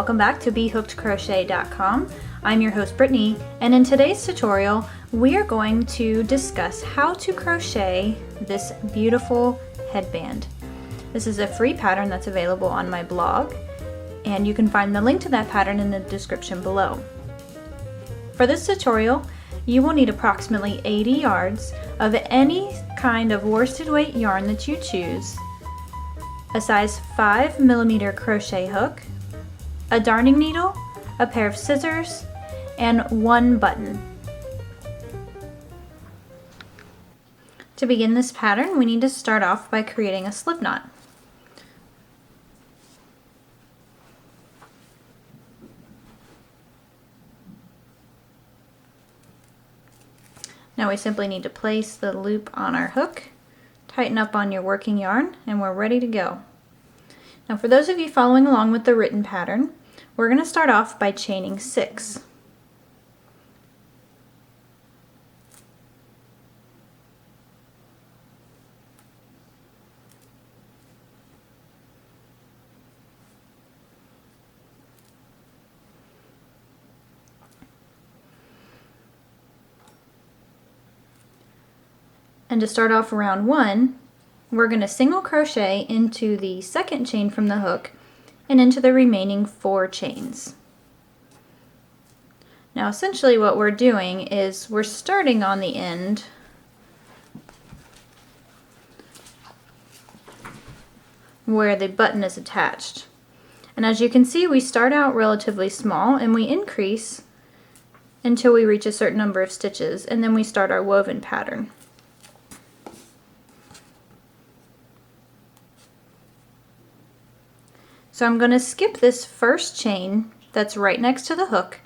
welcome back to BHookedCrochet.com. I'm your host Brittany, and in today's tutorial we are going to discuss how to crochet this beautiful headband. This is a free pattern that's available on my blog, and you can find the link to that pattern in the description below. For this tutorial, you will need approximately 80 yards of any kind of worsted weight yarn that you choose, a size 5mm crochet hook, a darning needle, a pair of scissors, and one button. To begin this pattern, we need to start off by creating a slip knot. Now we simply need to place the loop on our hook, tighten up on your working yarn, and we're ready to go. Now for those of you following along with the written pattern, we're going to start off by chaining 6. And to start off round 1, we're going to single crochet into the second chain from the hook and into the remaining 4 chains. Now essentially what we're doing is we're starting on the end where the button is attached. And as you can see, we start out relatively small and we increase until we reach a certain number of stitches, and then we start our woven pattern. So I'm going to skip this first chain that's right next to the hook,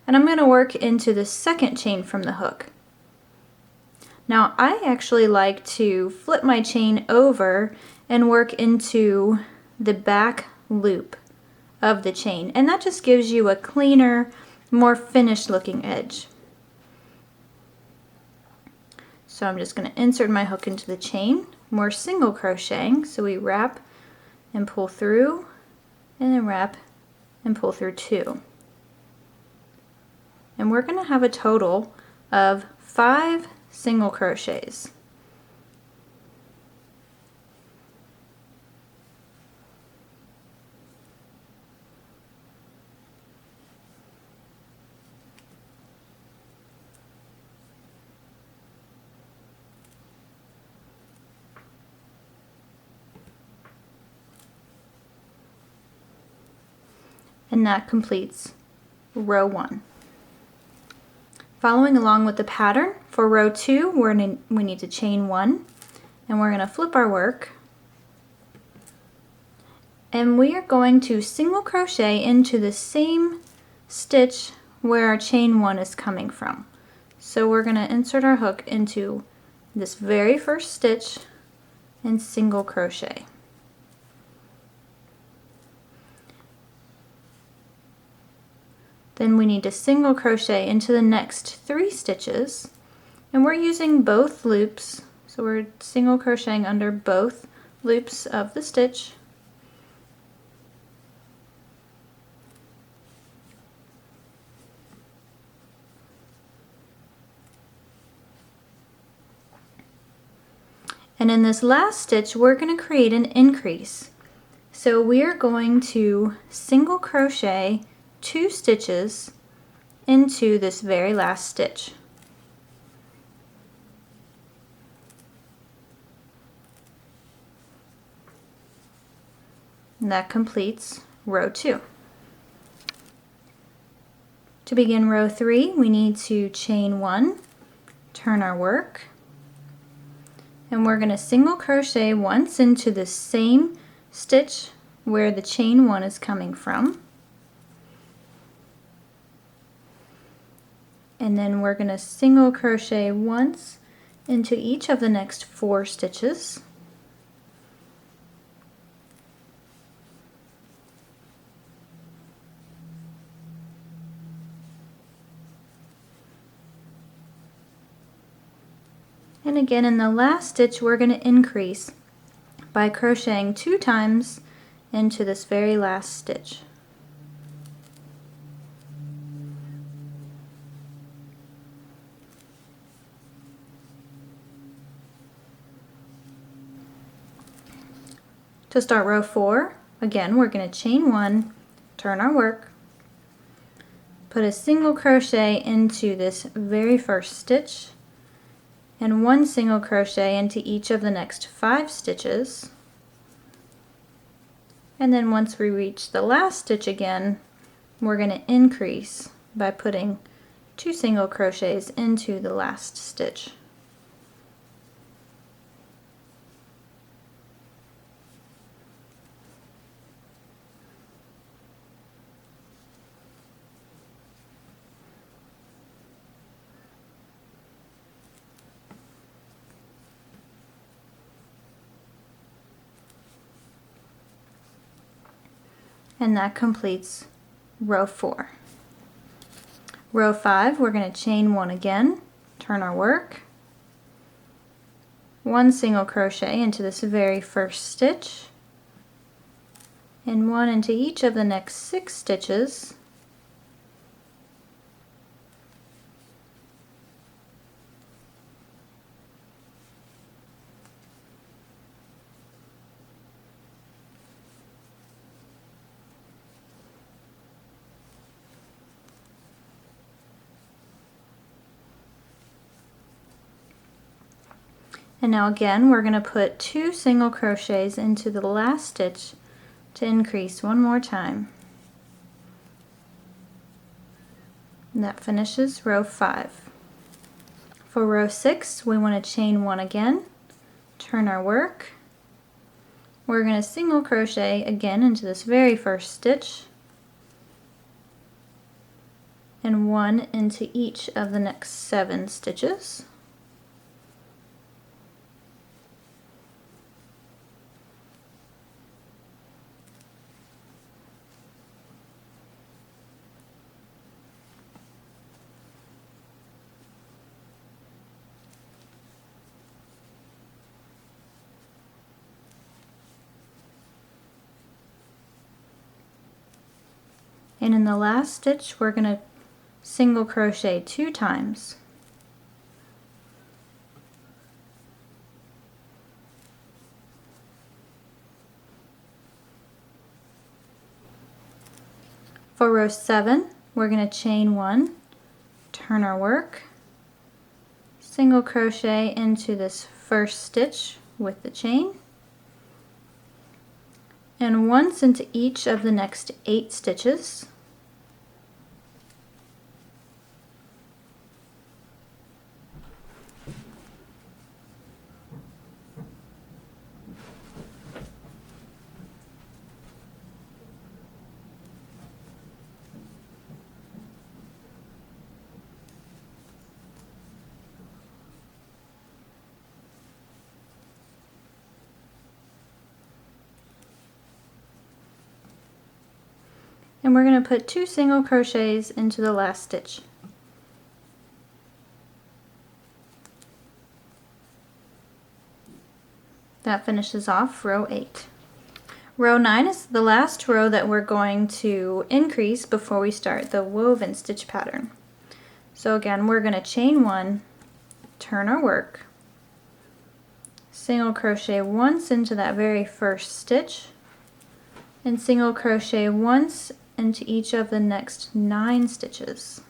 and I'm going to work into the second chain from the hook. Now I actually like to flip my chain over and work into the back loop of the chain, and that just gives you a cleaner, more finished looking edge. So I'm just going to insert my hook into the chain. We're single crocheting, so we wrap and pull through, and then wrap and pull through 2. And we're going to have a total of 5 single crochets. And that completes row 1. Following along with the pattern, for row 2, we need to chain 1, and we're going to flip our work, and we are going to single crochet into the same stitch where our chain 1 is coming from. So we're going to insert our hook into this very first stitch and single crochet. Then we need to single crochet into the next 3 stitches, and we're using both loops, so we're single crocheting under both loops of the stitch. And in this last stitch we're going to create an increase. So we are going to single crochet 2 stitches into this very last stitch. And that completes row 2. To begin row 3, we need to chain 1, turn our work, and we're going to single crochet once into the same stitch where the chain 1 is coming from. And then we're going to single crochet once into each of the next 4 stitches. And again in the last stitch we're going to increase by crocheting 2 times into this very last stitch. To start row 4, again we're going to chain 1, turn our work, put a single crochet into this very first stitch, and 1 single crochet into each of the next 5 stitches. And then once we reach the last stitch again, we're going to increase by putting 2 single crochets into the last stitch. And that completes row 4. Row 5, we're going to chain 1 again, turn our work, 1 single crochet into this very first stitch, and 1 into each of the next 6 stitches, and now again we're going to put 2 single crochets into the last stitch to increase one more time. And that finishes row 5. For row 6, we want to chain 1 again, turn our work. We're going to single crochet again into this very first stitch, and 1 into each of the next 7 stitches. And in the last stitch, we're going to single crochet 2 times. For row 7, we're going to chain 1, turn our work, single crochet into this first stitch with the chain, and once into each of the next 8 stitches. And we're going to put 2 single crochets into the last stitch. That finishes off row 8. Row 9 is the last row that we're going to increase before we start the woven stitch pattern. So again, we're going to chain 1, turn our work, single crochet once into that very first stitch, and single crochet once into each of the next 9 stitches.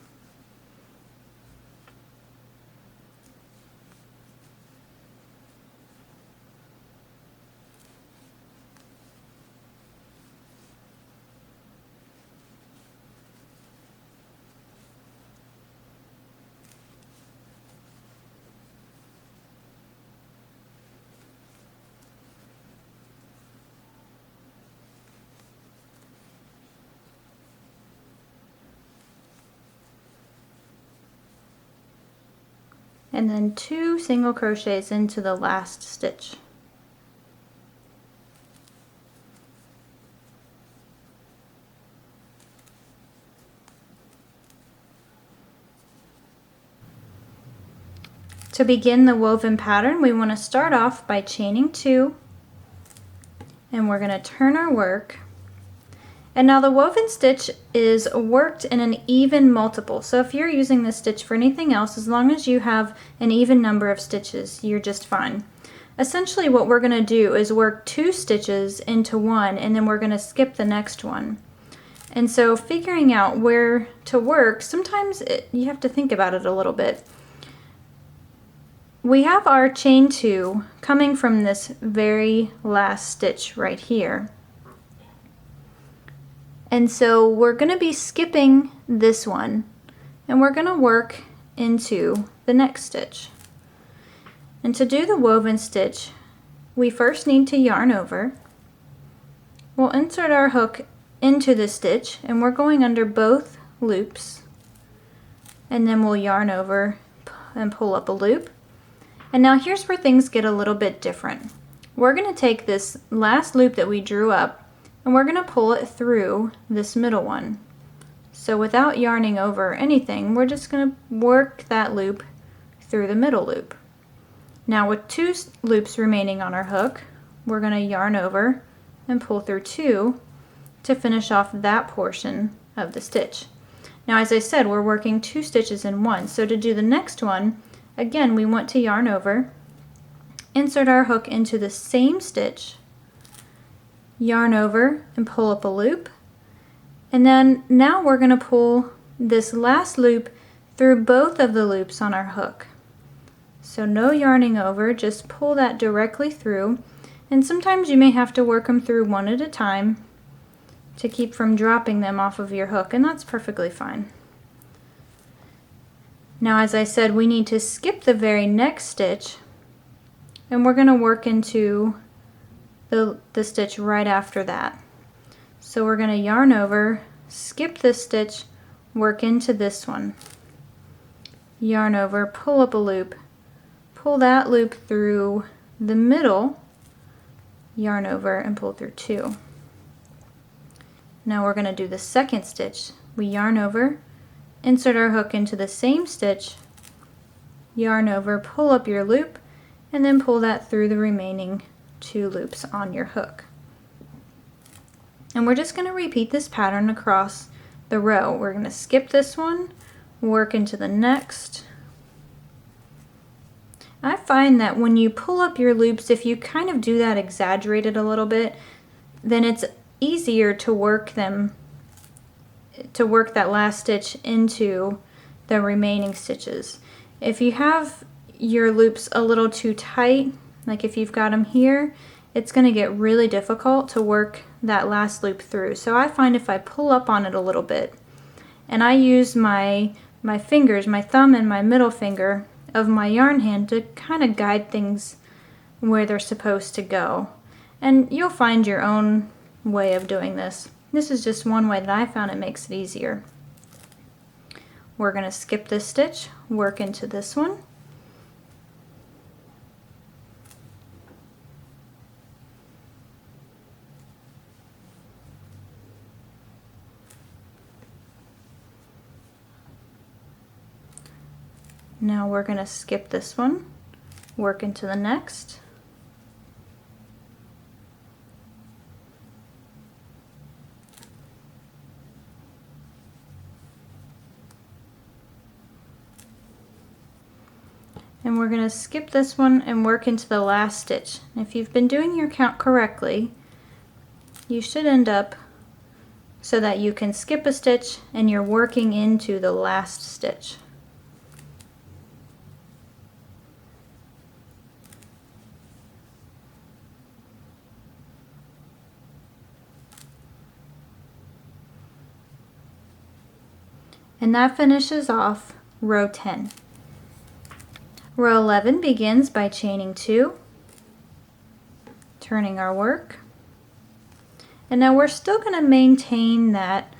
And then 2 single crochets into the last stitch. To begin the woven pattern, we want to start off by chaining 2, and we're going to turn our work. And now the woven stitch is worked in an even multiple. So if you're using this stitch for anything else, as long as you have an even number of stitches, you're just fine. essentially what we're going to do is work 2 stitches into one, and then we're going to skip the next one. And so figuring out where to work, sometimes you have to think about it a little bit. We have our chain 2 coming from this very last stitch right here. And so we're going to be skipping this one, and we're going to work into the next stitch. And to do the woven stitch, we first need to yarn over. We'll insert our hook into the stitch, and we're going under both loops, and then we'll yarn over and pull up a loop. And now here's where things get a little bit different. We're going to take this last loop that we drew up, and we're going to pull it through this middle one. So without yarning over anything, we're just going to work that loop through the middle loop. Now with 2 loops remaining on our hook, we're going to yarn over and pull through 2 to finish off that portion of the stitch. Now as I said, we're working 2 stitches in one, so to do the next one, again we want to yarn over, insert our hook into the same stitch, yarn over and pull up a loop, and then now we're going to pull this last loop through both of the loops on our hook. So no yarning over, just pull that directly through, and sometimes you may have to work them through one at a time to keep from dropping them off of your hook, and that's perfectly fine. Now as I said, we need to skip the very next stitch, and we're going to work into the stitch right after that. So we're going to yarn over, skip this stitch, work into this one, yarn over, pull up a loop, pull that loop through the middle, yarn over and pull through 2. Now we're going to do the second stitch. We yarn over, insert our hook into the same stitch, yarn over, pull up your loop, and then pull that through the remaining 2 loops on your hook. And we're just going to repeat this pattern across the row. We're going to skip this one, work into the next. I find that when you pull up your loops, if you kind of do that exaggerated a little bit, then it's easier to work them, to work that last stitch into the remaining stitches. If you have your loops a little too tight, like if you've got them here, it's going to get really difficult to work that last loop through. So I find if I pull up on it a little bit, and I use my fingers, my thumb and my middle finger of my yarn hand to kind of guide things where they're supposed to go. And you'll find your own way of doing this. This is just one way that I found it makes it easier. We're going to skip this stitch, work into this one. Now we're going to skip this one, work into the next. And we're going to skip this one and work into the last stitch. If you've been doing your count correctly, you should end up so that you can skip a stitch and you're working into the last stitch. And that finishes off row 10. Row 11 begins by chaining 2, turning our work, and now we're still going to maintain that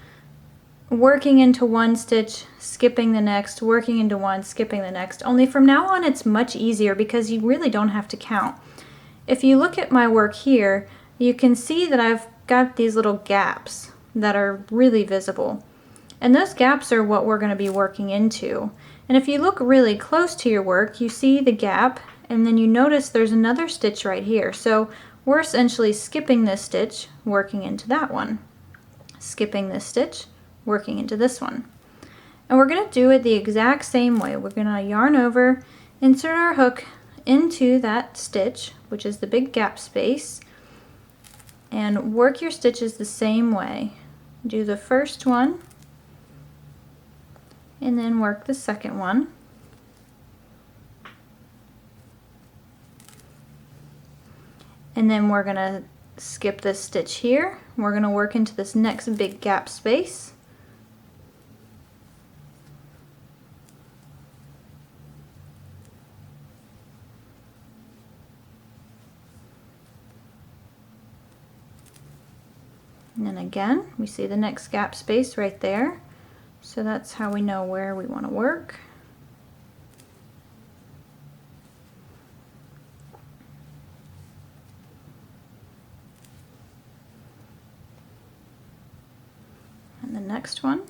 working into one stitch, skipping the next, working into one, skipping the next, only from now on it's much easier because you really don't have to count. If you look at my work here, you can see that I've got these little gaps that are really visible. And those gaps are what we're going to be working into. And if you look really close to your work, you see the gap, and then you notice there's another stitch right here. So we're essentially skipping this stitch, working into that one. Skipping this stitch, working into this one. And we're going to do it the exact same way. We're going to yarn over, insert our hook into that stitch, which is the big gap space, and work your stitches the same way. Do the first one and then work the second one. And then we're going to skip this stitch here. We're going to work into this next big gap space. And then again, we see the next gap space right there. So that's how we know where we want to work. And the next one.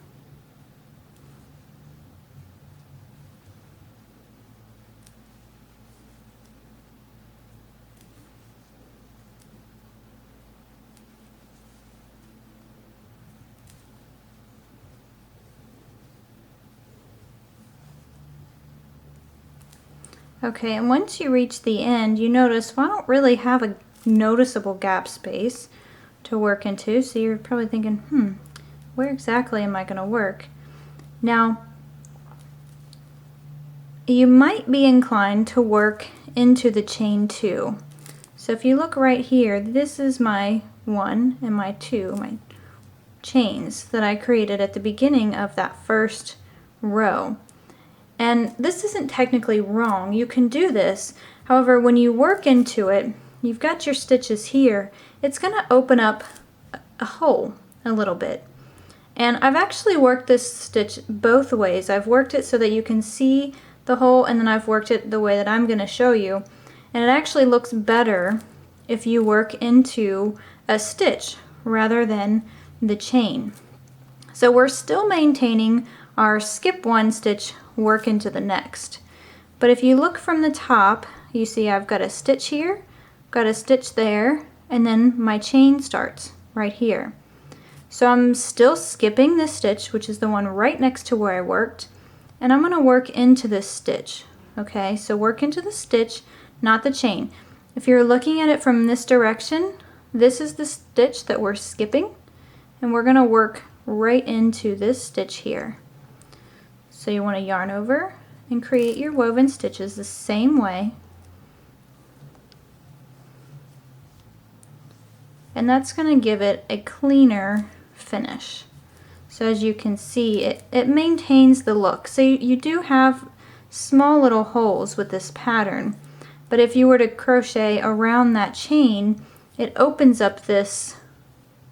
Okay, and once you reach the end, you notice, well, I don't really have a noticeable gap space to work into, so you're probably thinking, where exactly am I going to work? Now, you might be inclined to work into the chain 2. So if you look right here, this is my 1 and my 2, my chains that I created at the beginning of that first row. And this isn't technically wrong. You can do this. However, when you work into it, you've got your stitches here. It's going to open up a hole a little bit. And I've actually worked this stitch both ways. I've worked it so that you can see the hole, and then I've worked it the way that I'm going to show you. And it actually looks better if you work into a stitch rather than the chain. So we're still maintaining our skip one stitch, work into the next. But if you look from the top, you see I've got a stitch here, got a stitch there, and then my chain starts right here. So I'm still skipping this stitch, which is the one right next to where I worked, and I'm going to work into this stitch. Okay, so work into the stitch, not the chain. If you're looking at it from this direction, this is the stitch that we're skipping, and we're going to work right into this stitch here. So you want to yarn over and create your woven stitches the same way. And that's going to give it a cleaner finish. So as you can see, it maintains the look. So you do have small little holes with this pattern, but if you were to crochet around that chain, it opens up this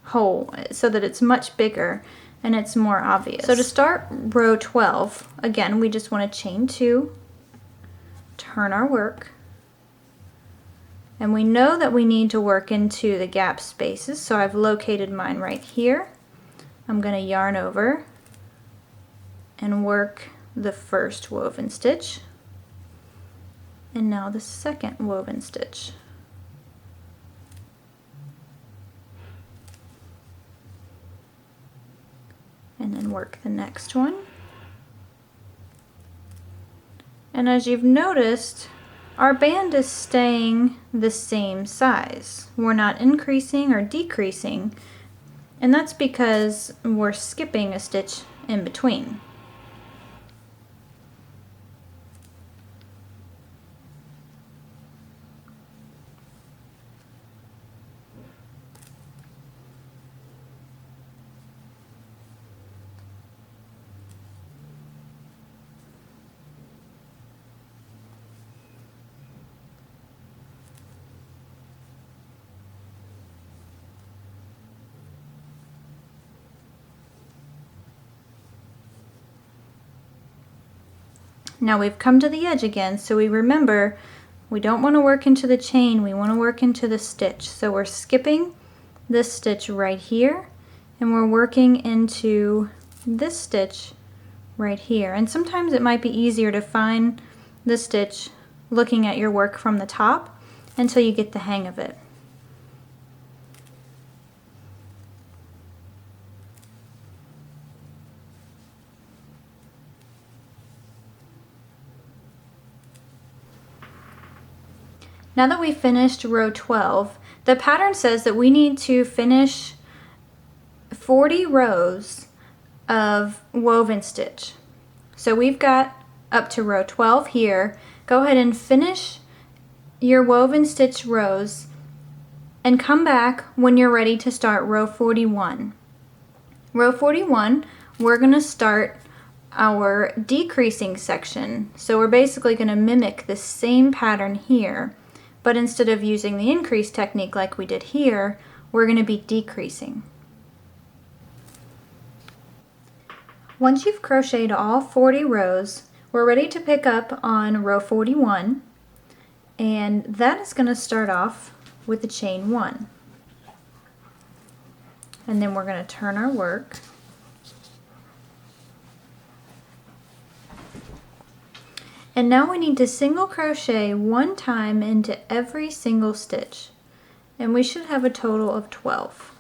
hole so that it's much bigger and it's more obvious. So to start row 12, again, we just want to chain 2, turn our work, and we know that we need to work into the gap spaces, so I've located mine right here. I'm going to yarn over and work the first woven stitch, and now the second woven stitch. And then work the next one. And as you've noticed, our band is staying the same size. We're not increasing or decreasing, and that's because we're skipping a stitch in between. Now we've come to the edge again, so we remember we don't want to work into the chain, we want to work into the stitch. So we're skipping this stitch right here, and we're working into this stitch right here. And sometimes it might be easier to find the stitch looking at your work from the top until you get the hang of it. Now that we finished row 12, the pattern says that we need to finish 40 rows of woven stitch. So we've got up to row 12 here. Go ahead and finish your woven stitch rows and come back when you're ready to start row 41. Row 41, we're going to start our decreasing section. So we're basically going to mimic the same pattern here, but instead of using the increase technique like we did here, we're going to be decreasing. Once you've crocheted all 40 rows, we're ready to pick up on row 41, and that is going to start off with a chain 1. And then we're going to turn our work. And now we need to single crochet 1 time into every single stitch, and we should have a total of 12.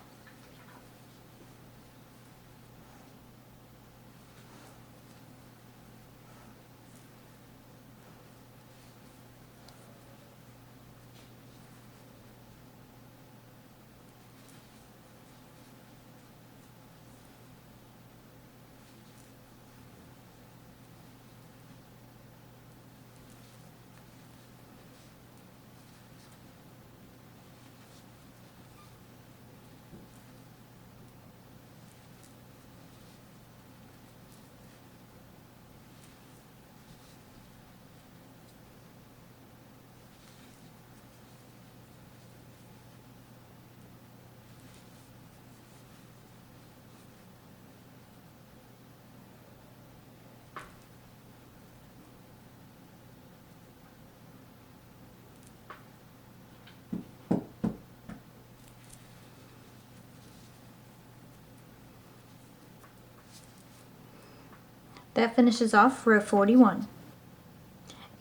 That finishes off row 41.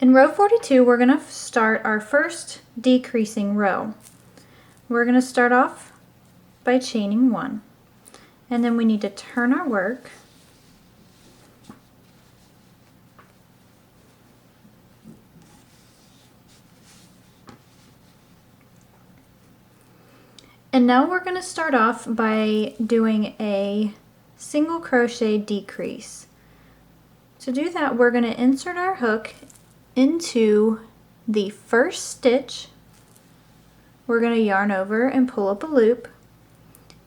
In row 42, we're going to start our first decreasing row. We're going to start off by chaining 1, and then we need to turn our work and now we're going to start off by doing a single crochet decrease. To do that, we're going to insert our hook into the first stitch. We're going to yarn over and pull up a loop,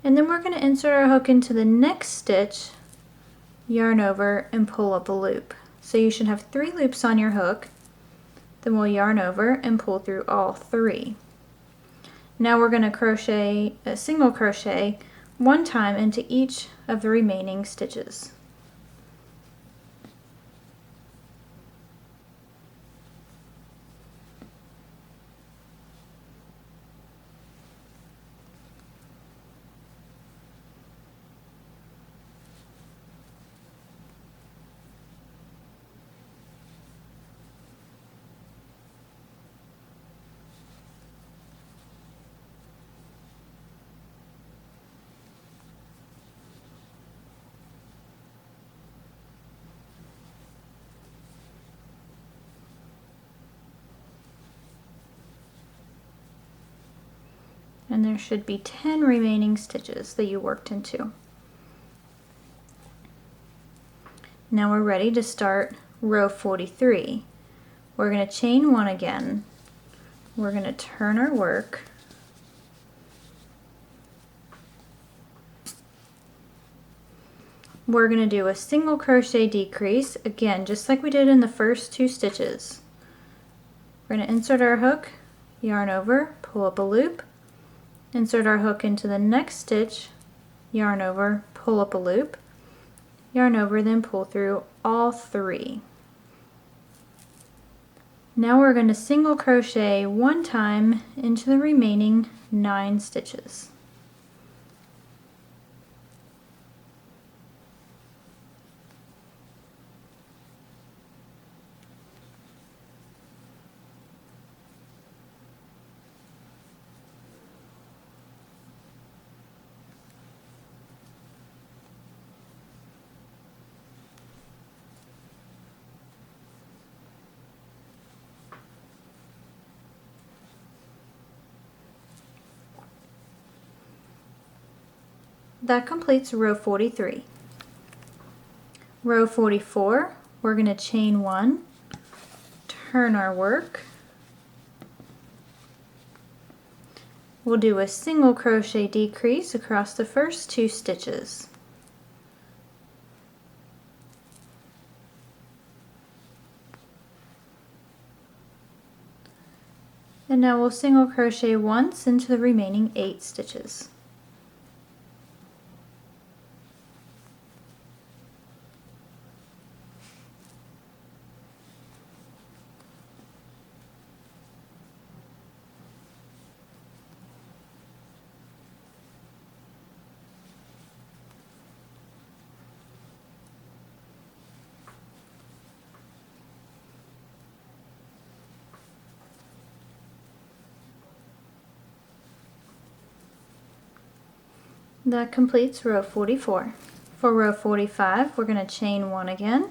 and then we're going to insert our hook into the next stitch, yarn over and pull up a loop. So you should have 3 loops on your hook. Then we'll yarn over and pull through all 3. Now we're going to crochet a single crochet 1 time into each of the remaining stitches. And there should be 10 remaining stitches that you worked into. Now we're ready to start row 43. We're going to chain 1 again. We're going to turn our work. We're going to do a single crochet decrease, again, just like we did in the first 2 stitches. We're going to insert our hook, yarn over, pull up a loop, insert our hook into the next stitch, yarn over, pull up a loop, yarn over, then pull through all 3. Now we're going to single crochet 1 time into the remaining 9 stitches. That completes row 43. Row 44, we're going to chain 1, turn our work. We'll do a single crochet decrease across the first 2 stitches. And now we'll single crochet once into the remaining 8 stitches. That completes row 44. For row 45, we're going to chain 1 again,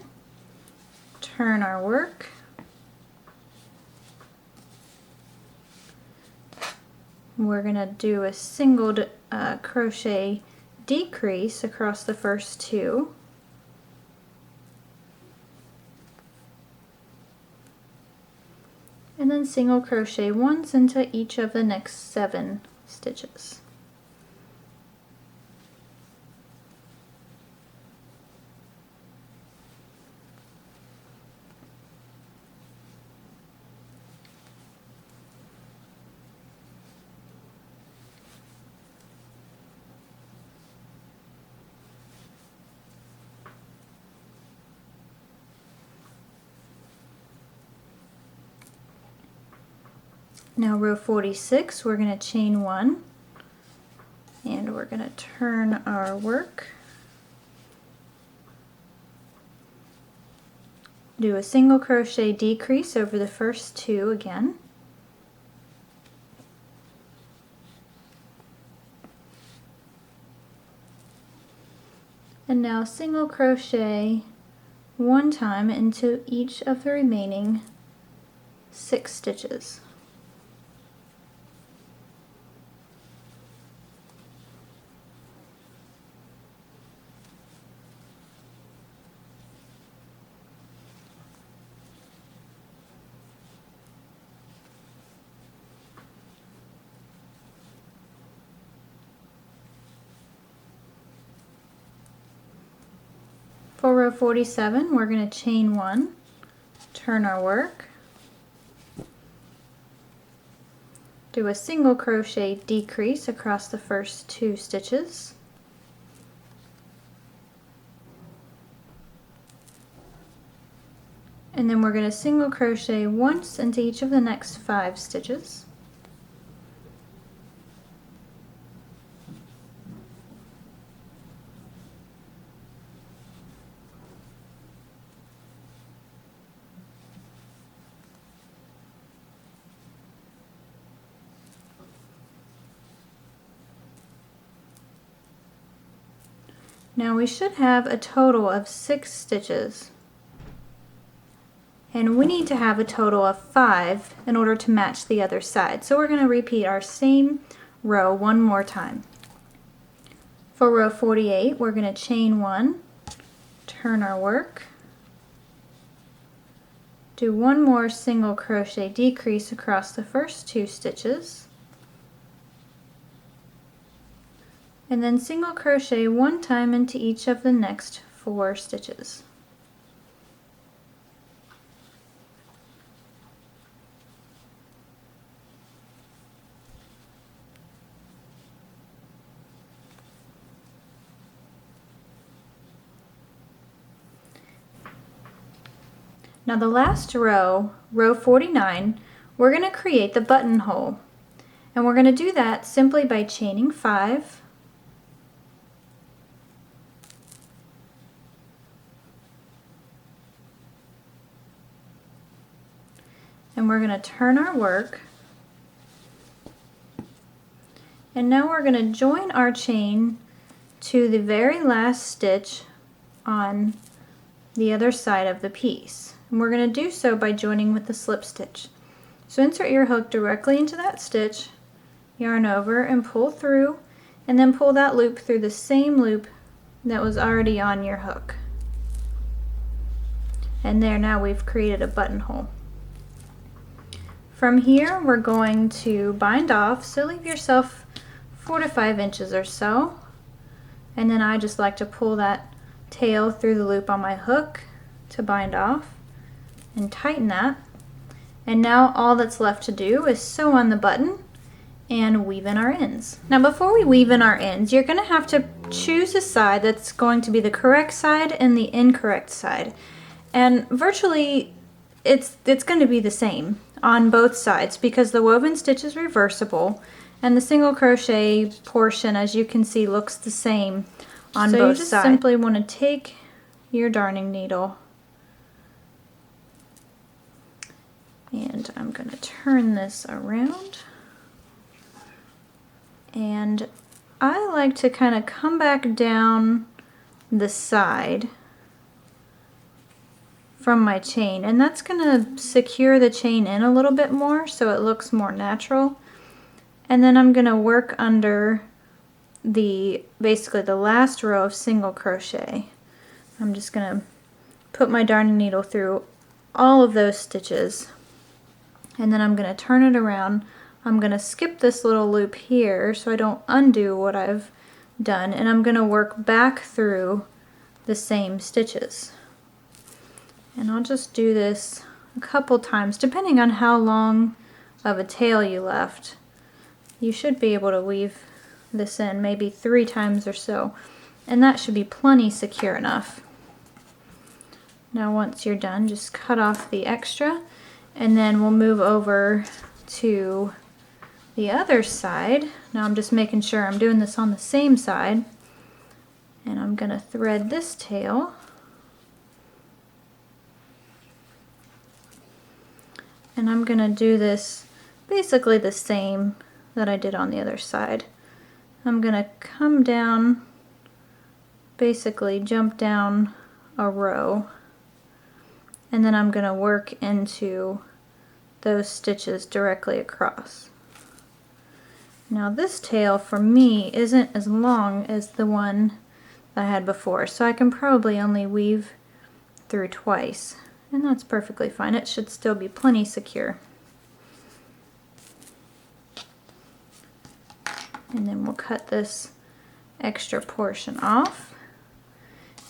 turn our work, we're going to do a single crochet decrease across the first 2, and then single crochet once into each of the next 7 stitches. Now row 46, we're going to chain 1 and we're going to turn our work, do a single crochet decrease over the first 2 again, and now single crochet 1 time into each of the remaining 6 stitches. For row 47, we're going to chain 1, turn our work, do a single crochet decrease across the first 2 stitches, and then we're going to single crochet once into each of the next 5 stitches. Now we should have a total of 6 stitches, and we need to have a total of 5 in order to match the other side. So we're going to repeat our same row one more time. For row 48, we're going to chain 1, turn our work, do 1 more single crochet decrease across the first 2 stitches, and then single crochet 1 time into each of the next 4 stitches. Now the last row, row 49, we're going to create the buttonhole, and we're going to do that simply by chaining 5, and we're going to turn our work, and now we're going to join our chain to the very last stitch on the other side of the piece, and we're going to do so by joining with the slip stitch. So insert your hook directly into that stitch, yarn over and pull through and then pull that loop through the same loop that was already on your hook. And there, now we've created a buttonhole. From here, we're going to bind off, so leave yourself 4 to 5 inches or so. And then I just like to pull that tail through the loop on my hook to bind off and tighten that. And now all that's left to do is sew on the button and weave in our ends. Now before we weave in our ends, you're going to have to choose a side that's going to be the correct side and the incorrect side. And virtually it's going to be the same on both sides because the woven stitch is reversible and the single crochet portion, as you can see, looks the same on both sides. So you just simply want to take your darning needle, and I'm going to turn this around, and I like to kind of come back down the side from my chain, and that's going to secure the chain in a little bit more so it looks more natural. And then I'm going to work under basically the last row of single crochet. I'm just going to put my darning needle through all of those stitches, and then I'm going to turn it around. I'm going to skip this little loop here so I don't undo what I've done, and I'm going to work back through the same stitches. And I'll just do this a couple times depending on how long of a tail you left. You should be able to weave this in maybe 3 times or so, and that should be plenty secure enough. Now once you're done, just cut off the extra, and then we'll move over to the other side. Now I'm just making sure I'm doing this on the same side, and I'm going to thread this tail. And I'm going to do this basically the same that I did on the other side. I'm going to come down, basically jump down a row, and then I'm going to work into those stitches directly across. Now this tail for me isn't as long as the one that I had before, so I can probably only weave through twice. And that's perfectly fine. It should still be plenty secure. And then we'll cut this extra portion off.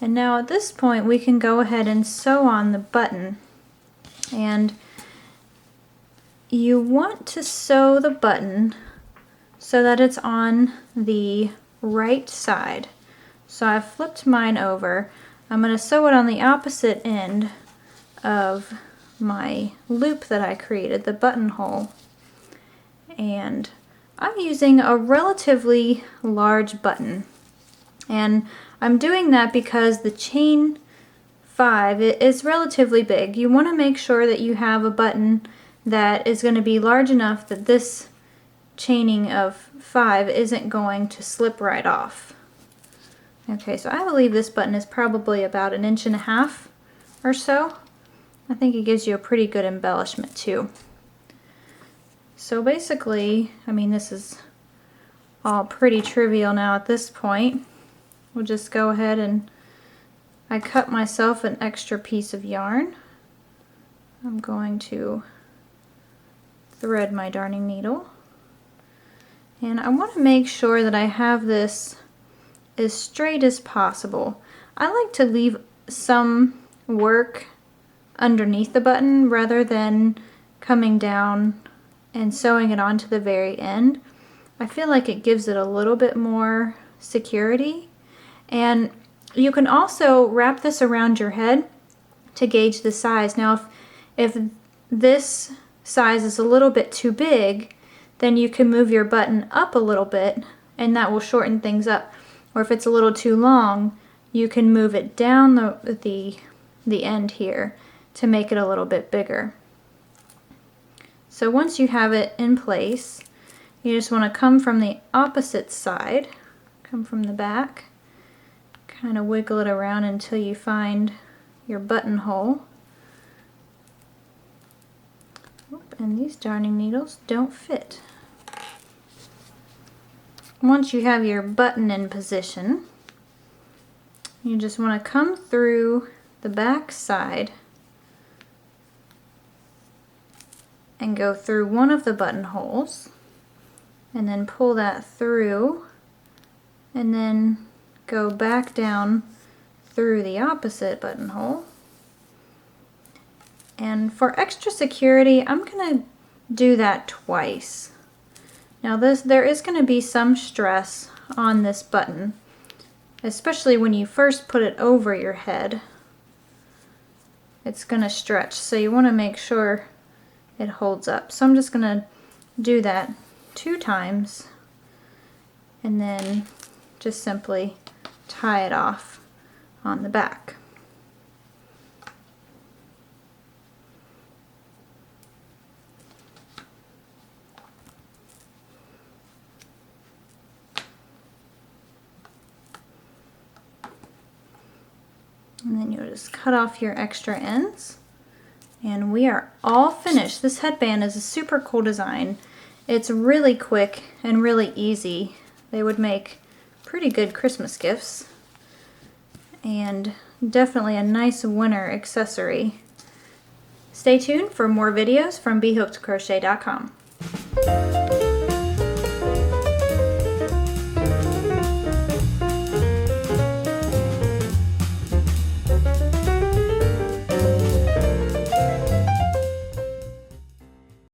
And now at this point we can go ahead and sew on the button. And you want to sew the button so that it's on the right side. So I've flipped mine over. I'm going to sew it on the opposite end of my loop that I created, the buttonhole. And I'm using a relatively large button, and I'm doing that because the chain 5 is relatively big. You want to make sure that you have a button that is going to be large enough that this chaining of 5 isn't going to slip right off. Okay, so I believe this button is probably about 1.5 inches or so. I think it gives you a pretty good embellishment too. So basically, I mean, this is all pretty trivial now at this point. We'll just go ahead and I cut myself an extra piece of yarn. I'm going to thread my darning needle. And I want to make sure that I have this as straight as possible. I like to leave some work underneath the button rather than coming down and sewing it on to the very end. I feel like it gives it a little bit more security. And you can also wrap this around your head to gauge the size. Now if this size is a little bit too big, then you can move your button up a little bit and that will shorten things up. Or if it's a little too long, you can move it down the end here to make it a little bit bigger. So once you have it in place, you just want to come from the opposite side, come from the back, kind of wiggle it around until you find your buttonhole. And these darning needles don't fit. once you have your button in position, you just want to come through the back side and go through one of the buttonholes and then pull that through and then go back down through the opposite buttonhole. And for extra security, I'm going to do that twice. Now there is going to be some stress on this button, especially when you first put it over your head. It's going to stretch, so you want to make sure it holds up. So I'm just going to do that 2 times and then just simply tie it off on the back. And then you'll just cut off your extra ends. And we are all finished. This headband is a super cool design. It's really quick and really easy. They would make pretty good Christmas gifts. And definitely a nice winter accessory. Stay tuned for more videos from BHookedCrochet.com.